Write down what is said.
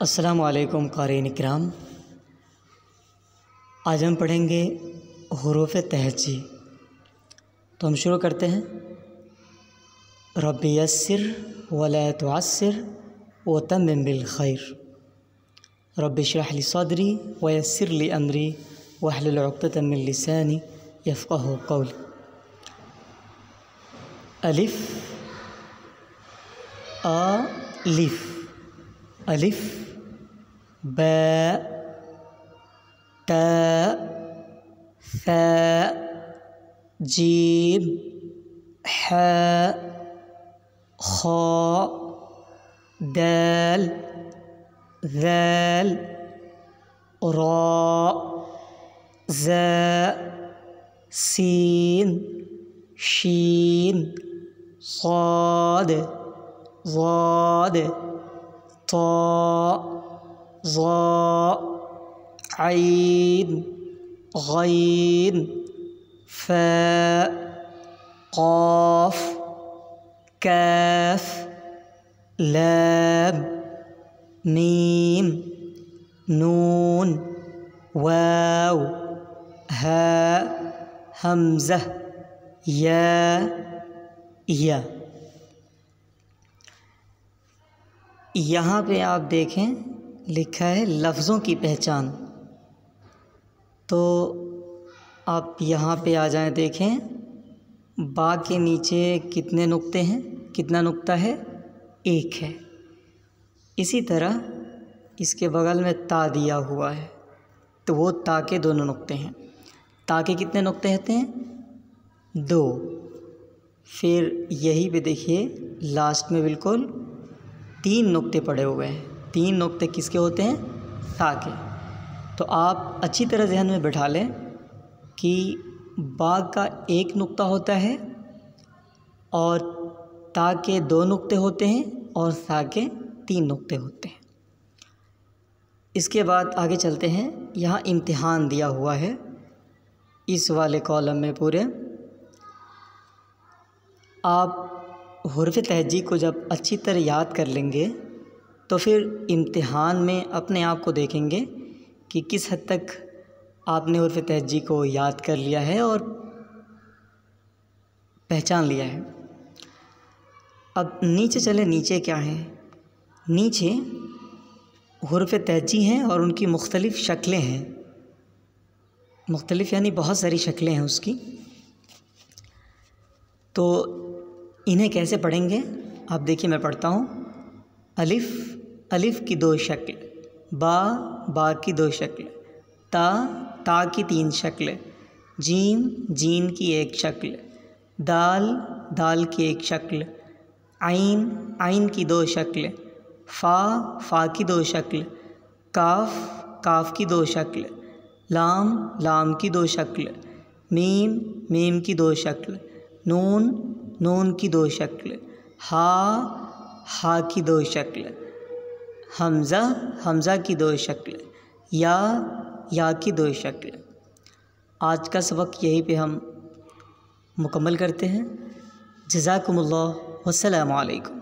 अस्सलामु अलैकुम क़ारीन इकराम। आज हम पढ़ेंगे हुरूफ़ तहज्जी। तो हम शुरू करते हैं। रब्बी यस्सिर वला तुअस्सिर वतम्मिम बिल खैर। रब्बी इश्रह ली सदरी वयस्सिर ली अमरी वहलुल उक़दतम मिन लिसानी यफ़क़हू क़ौली। अलिफ अलिफ अलिफ बा ता सा जीम हा खा दाल ज़ाल रा ज़ा सीन शीन साद ज़ाद ता ज़ा ऐन गैन फा क़ाफ काफ लाम मीम नून वाव हा हमज़ा या। यहाँ पे आप देखें लिखा है लफ्ज़ों की पहचान। तो आप यहाँ पे आ जाएं, देखें बा के नीचे कितने नुक्ते हैं, कितना नुक्ता है, एक है। इसी तरह इसके बगल में ता दिया हुआ है, तो वो ता के दोनों नुक्ते हैं। ता के कितने नुक्ते होते हैं, दो। फिर यही पे देखिए लास्ट में बिल्कुल तीन नुक्ते पड़े हुए हैं। तीन नुक्ते किसके होते हैं, ता के। तो आप अच्छी तरह ज़हन में बिठा लें कि बा का एक नुक्ता होता है और ता के दो नुक्ते होते हैं और सा के तीन नुक्ते होते हैं। इसके बाद आगे चलते हैं। यहाँ इम्तिहान दिया हुआ है इस वाले कॉलम में पूरे। आप हुरूफ़ तहज्जी को जब अच्छी तरह याद कर लेंगे तो फिर इम्तिहान में अपने आप को देखेंगे कि किस हद तक आपने हुरूफ़ तहज्जी को याद कर लिया है और पहचान लिया है। अब नीचे चले, नीचे क्या है, नीचे हुरूफ़ तहज्जी हैं और उनकी मुख्तलिफ़ शक्लें हैं। मुख्तलिफ़ यानी बहुत सारी शक्लें हैं उसकी। तो इन्हें कैसे पढ़ेंगे आप देखिए, मैं पढ़ता हूँ। अलिफ़ अलिफ़ की दो शक्ल, बा की दो शक्ल, ता की तीन शक्ल, जीम जीन की एक शक्ल, दाल की एक शक्ल, आइन की दो शक्ल, फ़ा की दो शक्ल, काफ की दो शक्ल, लाम की दो शक्ल, मीम की दो शक्ल, नून की दो शक्ल, हा की दो शक्ल, हमज़ा की दो शक्ल, या की दो शक्ल। आज का सबक यहीं पे हम मुकम्मल करते हैं। जज़ाकुमुल्लाह वस्सलामु अलैकुम।